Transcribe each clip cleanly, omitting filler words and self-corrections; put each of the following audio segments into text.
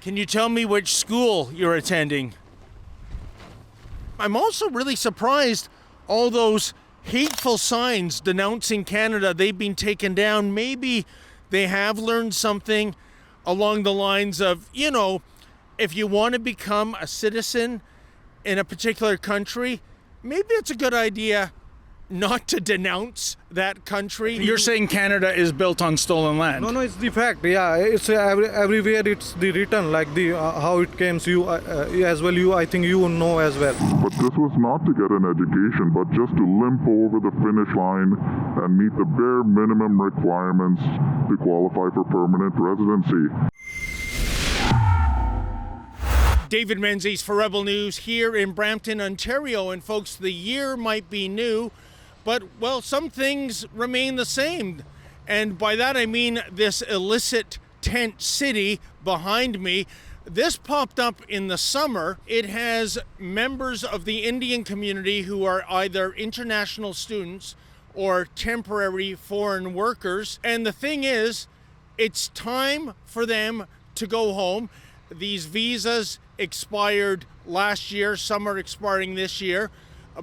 Can you tell me which school you're attending? I'm also really surprised all those hateful signs denouncing Canada, they've been taken down. Maybe they have learned something along the lines of, if you want to become a citizen in a particular country, maybe it's a good idea not to denounce that country. You're saying Canada is built on stolen land? No, it's the fact. Yeah, it's everywhere. It's the written, like the how it came. You as well. I think you know as well. But this was not to get an education, but just to limp over the finish line and meet the bare minimum requirements to qualify for permanent residency. David Menzies for Rebel News here in Brampton, Ontario. And folks, the year might be new, but, well, some things remain the same. And by that I mean this illicit tent city behind me. This popped up in the summer. It has members of the Indian community who are either international students or temporary foreign workers. And the thing is, it's time for them to go home. These visas expired last year. Some are expiring this year.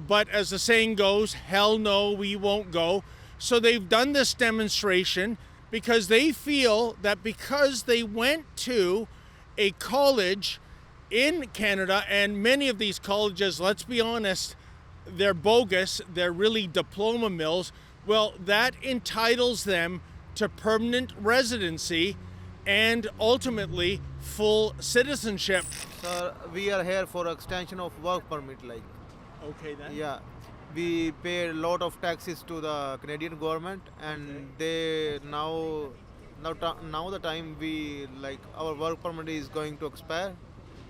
But as the saying goes, hell no, we won't go. So they've done this demonstration because they feel that because they went to a college in Canada, and many of these colleges, let's be honest, they're bogus, they're really diploma mills, well, that entitles them to permanent residency and ultimately full citizenship. Sir, we are here for extension of work permit, Okay then. Yeah, we pay a lot of taxes to the Canadian government, and they now the time we our work permit is going to expire,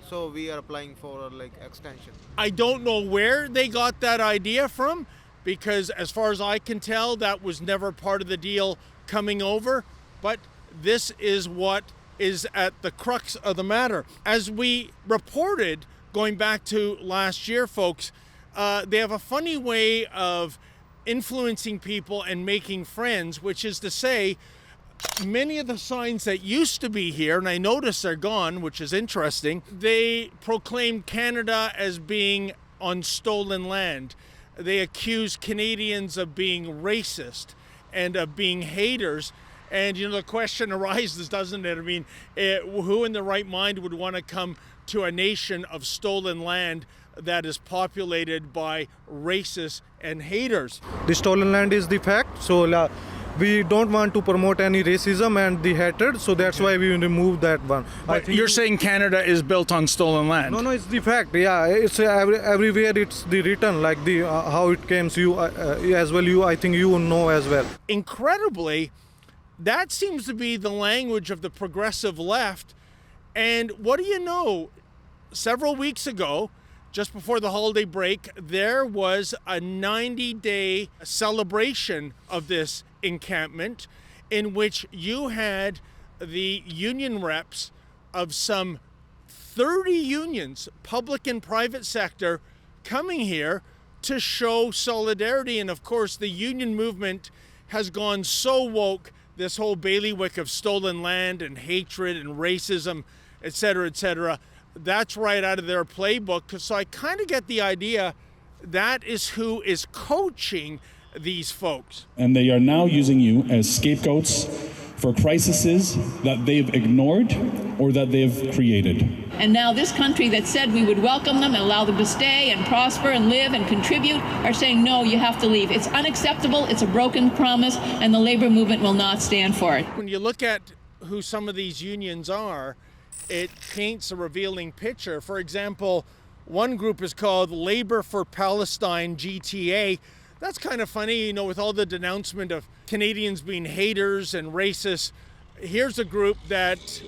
so we are applying for extension. I don't know where they got that idea from, because as far as I can tell, that was never part of the deal coming over, but this is what is at the crux of the matter. As we reported going back to last year, folks, they have a funny way of influencing people and making friends, which is to say, many of the signs that used to be here, and I notice they're gone, which is interesting, they proclaimed Canada as being on stolen land. They accuse Canadians of being racist and of being haters. And, the question arises, doesn't it? I mean, who in their right mind would want to come to a nation of stolen land that is populated by racists and haters? The stolen land is the fact. So we don't want to promote any racism and the hatred. So that's why we remove that one. But you're saying Canada is built on stolen land? No, it's the fact. Yeah, it's everywhere. It's the written, like the how it came. You as well. I think you know as well. Incredibly, that seems to be the language of the progressive left. And what do you know? Several weeks ago, just before the holiday break, there was a 90-day celebration of this encampment in which you had the union reps of some 30 unions, public and private sector, coming here to show solidarity. And of course, the union movement has gone so woke, this whole bailiwick of stolen land and hatred and racism, et cetera, that's right out of their playbook. So I kind of get the idea that is who is coaching these folks. And they are now using you as scapegoats for crises that they've ignored or that they've created. And now this country that said we would welcome them and allow them to stay and prosper and live and contribute are saying, no, you have to leave. It's unacceptable, it's a broken promise, and the labor movement will not stand for it. When you look at who some of these unions are, it paints a revealing picture. For example, one group is called Labor for Palestine, GTA. That's kind of funny, with all the denouncement of Canadians being haters and racists. Here's a group that,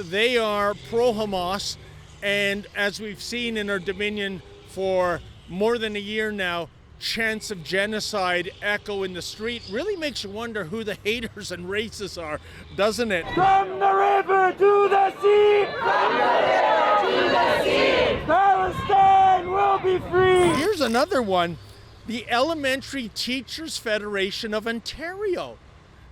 they are pro-Hamas, and as we've seen in our Dominion for more than a year now, chants of genocide echo in the street. Really makes you wonder who the haters and racists are, doesn't it? From the river to the sea! From the river to the sea! Palestine will be free! Here's another one. The Elementary Teachers Federation of Ontario.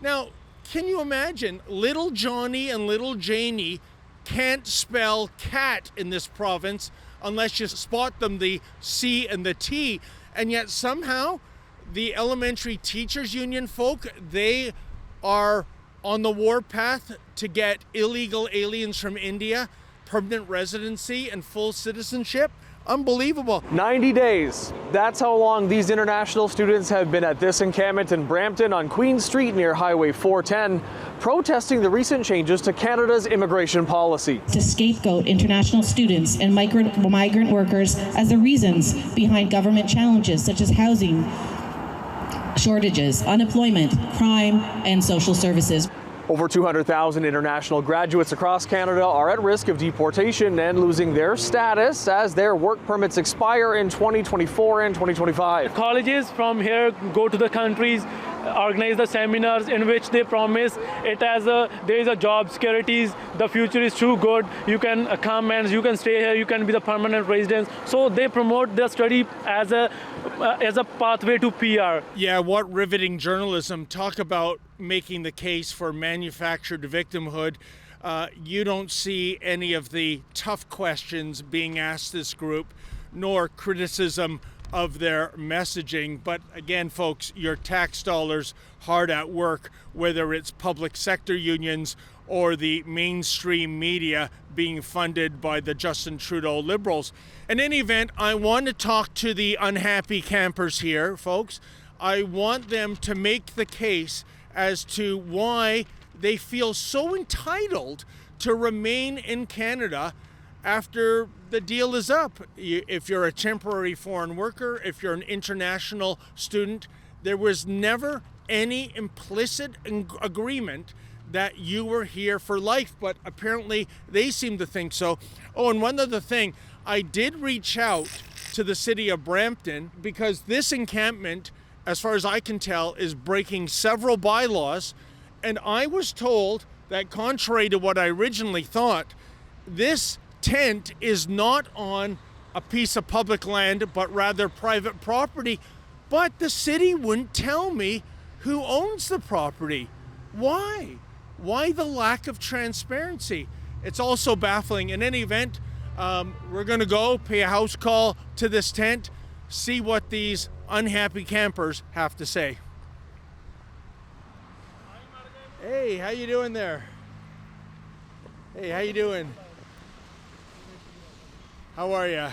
Now, can you imagine little Johnny and little Janie can't spell cat in this province unless you spot them the C and the T. And yet somehow the elementary teachers union folk, they are on the warpath to get illegal aliens from India, permanent residency and full citizenship. Unbelievable. 90 days. That's how long these international students have been at this encampment in Brampton on Queen Street near Highway 410, protesting the recent changes to Canada's immigration policy. To scapegoat international students and migrant workers as the reasons behind government challenges such as housing shortages, unemployment, crime, and social services. Over 200,000 international graduates across Canada are at risk of deportation and losing their status as their work permits expire in 2024 and 2025. Colleges from here go to the countries, organize the seminars in which they promise it as there is a job securities, the future is too good, you can come and you can stay here, you can be the permanent residents. So they promote the study as a pathway to PR. Yeah, what riveting journalism. Talk about making the case for manufactured victimhood. You don't see any of the tough questions being asked this group, nor criticism of their messaging. But again, folks, your tax dollars hard at work, whether it's public sector unions or the mainstream media being funded by the Justin Trudeau Liberals. In any event, I want to talk to the unhappy campers here, folks. I want them to make the case as to why they feel so entitled to remain in Canada after the deal is up. If you're a temporary foreign worker, if you're an international student, there was never any implicit agreement that you were here for life, but apparently they seem to think so. Oh, and one other thing, I did reach out to the city of Brampton because this encampment, as far as I can tell, is breaking several bylaws, and I was told that contrary to what I originally thought, this tent is not on a piece of public land, but rather private property. But the city wouldn't tell me who owns the property. Why? Why the lack of transparency? It's also baffling. In any event, we're going to go pay a house call to this tent, see what these unhappy campers have to say. Hey, how you doing there? Hey, how you doing? How are ya?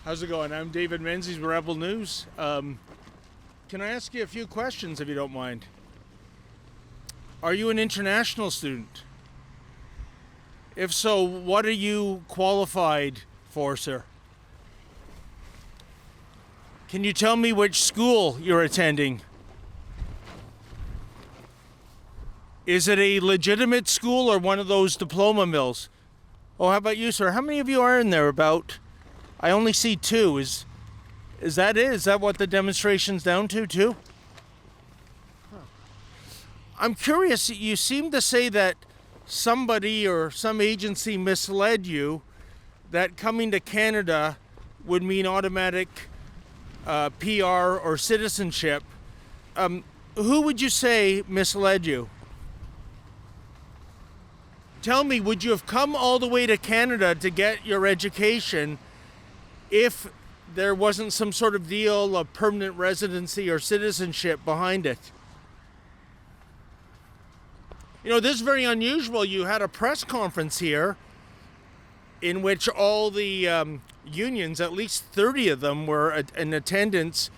How's it going? I'm David Menzies with Rebel News. Can I ask you a few questions if you don't mind? Are you an international student? If so, what are you qualified for, sir? Can you tell me which school you're attending? Is it a legitimate school or one of those diploma mills? Oh, how about you, sir? How many of you are in there? About? I only see two. Is that it? Is that what the demonstration's down to, too? I'm curious. You seem to say that somebody or some agency misled you that coming to Canada would mean automatic PR or citizenship. Who would you say misled you? Tell me, would you have come all the way to Canada to get your education if there wasn't some sort of deal of permanent residency or citizenship behind it? You know, this is very unusual. You had a press conference here in which all the unions, at least 30 of them, were in attendance,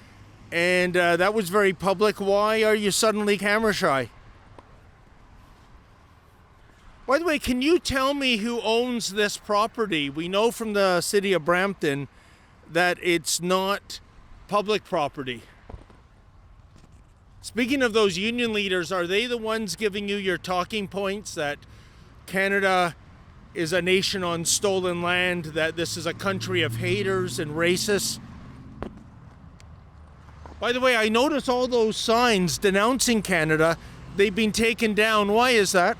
and that was very public. Why are you suddenly camera shy? By the way, can you tell me who owns this property? We know from the city of Brampton that it's not public property. Speaking of those union leaders, are they the ones giving you your talking points that Canada is a nation on stolen land, that this is a country of haters and racists? By the way, I notice all those signs denouncing Canada, they've been taken down. Why is that?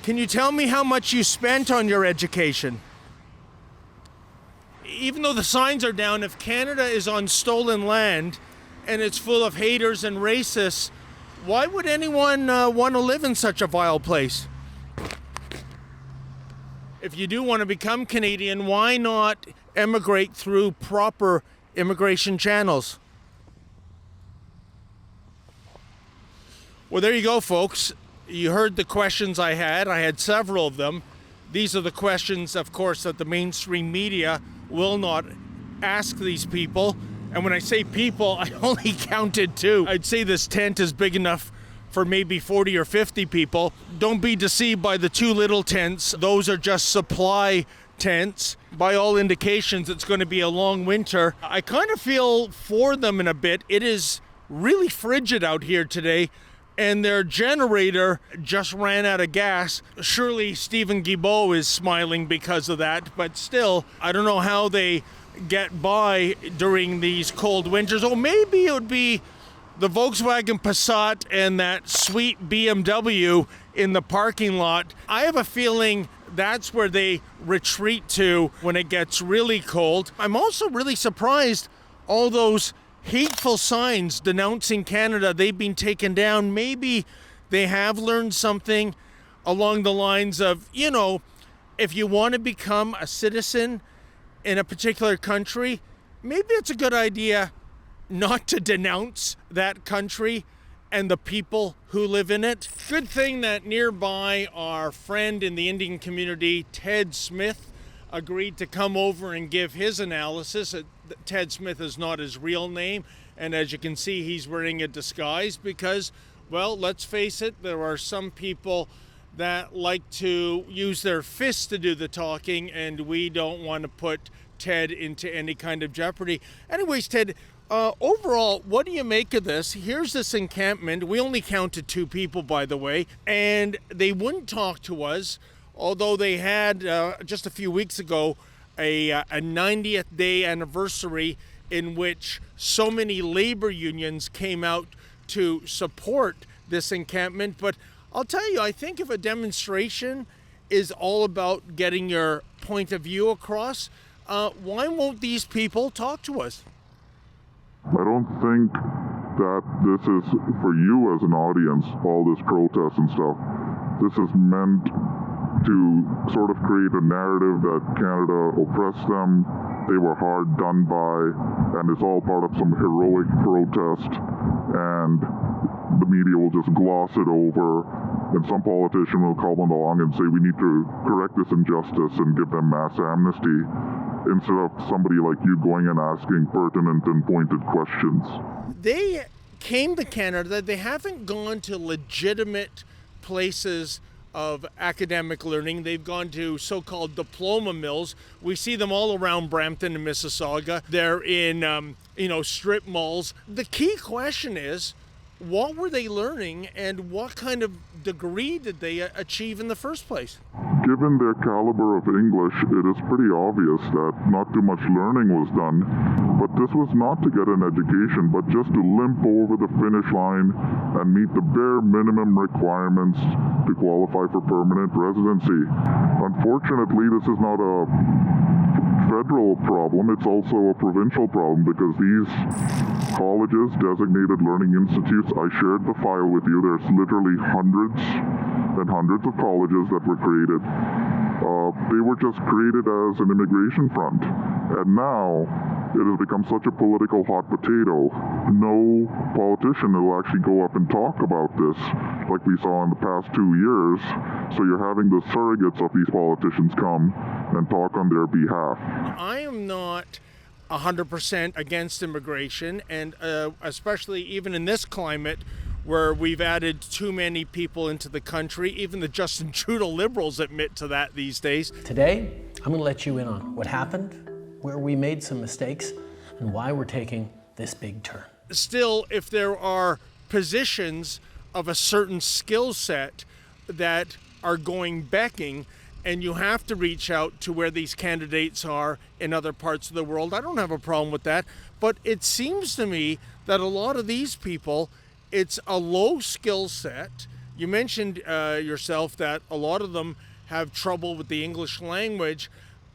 Can you tell me how much you spent on your education? Even though the signs are down, if Canada is on stolen land and it's full of haters and racists, Why would anyone want to live in such a vile place? If you do want to become Canadian, why not emigrate through proper immigration channels? Well, there you go, folks. You heard the questions I had. I had several of them. These are the questions, of course, that the mainstream media will not ask these people. And when I say people, I only counted 2. I'd say this tent is big enough for maybe 40 or 50 people. Don't be deceived by the 2 little tents. Those are just supply tents. By all indications, it's going to be a long winter. I kind of feel for them in a bit. It is really frigid out here today, and their generator just ran out of gas. Surely Stephen Guilbeault is smiling because of that, but still, I don't know how they get by during these cold winters. Oh, maybe it would be the Volkswagen Passat and that sweet BMW in the parking lot. I have a feeling that's where they retreat to when it gets really cold. I'm also really surprised all those hateful signs denouncing Canada, they've been taken down. Maybe they have learned something along the lines of, you know, if you want to become a citizen in a particular country, maybe it's a good idea not to denounce that country and the people who live in it. Good thing that nearby our friend in the Indian community, Ted Smith, agreed to come over and give his analysis. Ted Smith is not his real name, and as you can see, he's wearing a disguise because, well, let's face it, there are some people that like to use their fists to do the talking, and we don't want to put Ted into any kind of jeopardy. Anyways, Ted, overall, what do you make of this? Here's this encampment. We only counted 2 people, by the way, and they wouldn't talk to us, although they had, just a few weeks ago, a 90th day anniversary in which so many labor unions came out to support this encampment. But I'll tell you, I think if a demonstration is all about getting your point of view across, why won't these people talk to us? I don't think that this is for you as an audience, all this protest and stuff. This is meant to sort of create a narrative that Canada oppressed them, they were hard done by, and it's all part of some heroic protest, and the media will just gloss it over, and some politician will come along and say we need to correct this injustice and give them mass amnesty, instead of somebody like you going and asking pertinent and pointed questions. They came to Canada, they haven't gone to legitimate places of academic learning. They've gone to so-called diploma mills. We see them all around Brampton and Mississauga. They're in, strip malls. The key question is, what were they learning and what kind of degree did they achieve in the first place? Given their caliber of English, it is pretty obvious that not too much learning was done, but this was not to get an education, but just to limp over the finish line and meet the bare minimum requirements to qualify for permanent residency. Unfortunately, this is not a federal problem, it's also a provincial problem, because these colleges, designated learning institutes, I shared the file with you, there's literally hundreds and hundreds of colleges that were created. They were just created as an immigration front, and now it has become such a political hot potato. No politician will actually go up and talk about this like we saw in the past 2 years, so you're having the surrogates of these politicians come and talk on their behalf. I am not 100% against immigration, and especially even in this climate where we've added too many people into the country. Even the Justin Trudeau Liberals admit to that these days. Today, I'm going to let you in on what happened, where we made some mistakes, and why we're taking this big turn. Still, if there are positions of a certain skill set that are going becking, and you have to reach out to where these candidates are in other parts of the world, I don't have a problem with that. But it seems to me that a lot of these people, it's a low skill set. You mentioned yourself that a lot of them have trouble with the English language.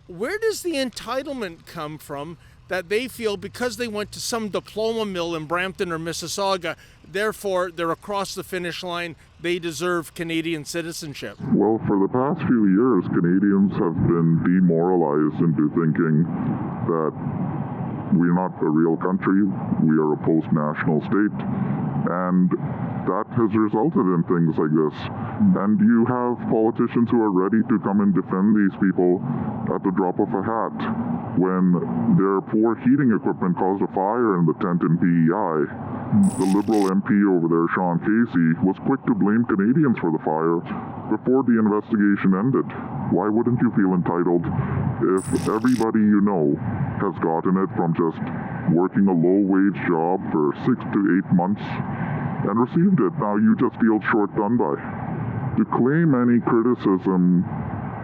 Where does the entitlement come from that they feel because they went to some diploma mill in Brampton or Mississauga, therefore they're across the finish line, they deserve Canadian citizenship? Well, for the past few years, Canadians have been demoralized into thinking that we're not a real country, we are a post-national state, and that has resulted in things like this. And you have politicians who are ready to come and defend these people at the drop of a hat when their poor heating equipment caused a fire in the tent in PEI. The Liberal MP over there, Sean Casey, was quick to blame Canadians for the fire before the investigation ended. Why wouldn't you feel entitled if everybody you know has gotten it from just working a low-wage job for 6 to 8 months and received it? Now you just feel short done by. To claim any criticism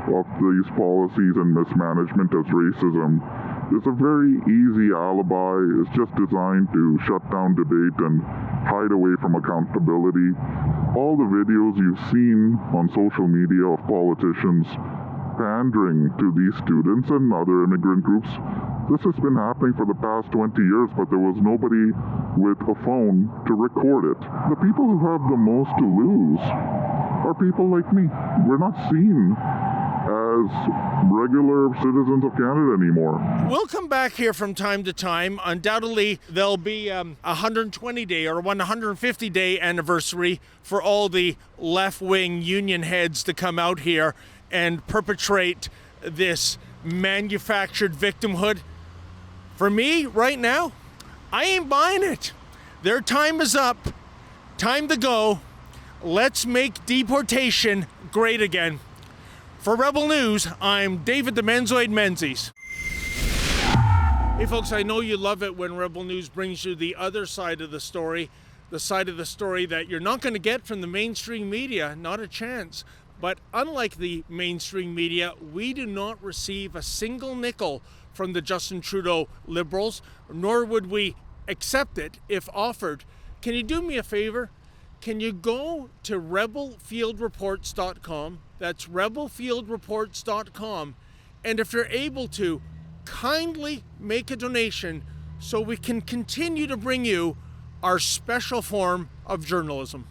of these policies and mismanagement as racism is a very easy alibi. It's just designed to shut down debate and hide away from accountability. All the videos you've seen on social media of politicians pandering to these students and other immigrant groups, this has been happening for the past 20 years, but there was nobody with a phone to record it. The people who have the most to lose are people like me. We're not seen as regular citizens of Canada anymore. We'll come back here from time to time. Undoubtedly, there'll be a 120-day or 150-day anniversary for all the left-wing union heads to come out here and perpetrate this manufactured victimhood. For me, right now, I ain't buying it. Their time is up. Time to go. Let's make deportation great again. For Rebel News, I'm David the Menzoid Menzies. Hey folks, I know you love it when Rebel News brings you the other side of the story, the side of the story that you're not going to get from the mainstream media, not a chance. But unlike the mainstream media, we do not receive a single nickel from the Justin Trudeau Liberals, nor would we accept it if offered. Can you do me a favor? Can you go to rebelfieldreports.com? That's rebelfieldreports.com. And if you're able to, kindly make a donation so we can continue to bring you our special form of journalism.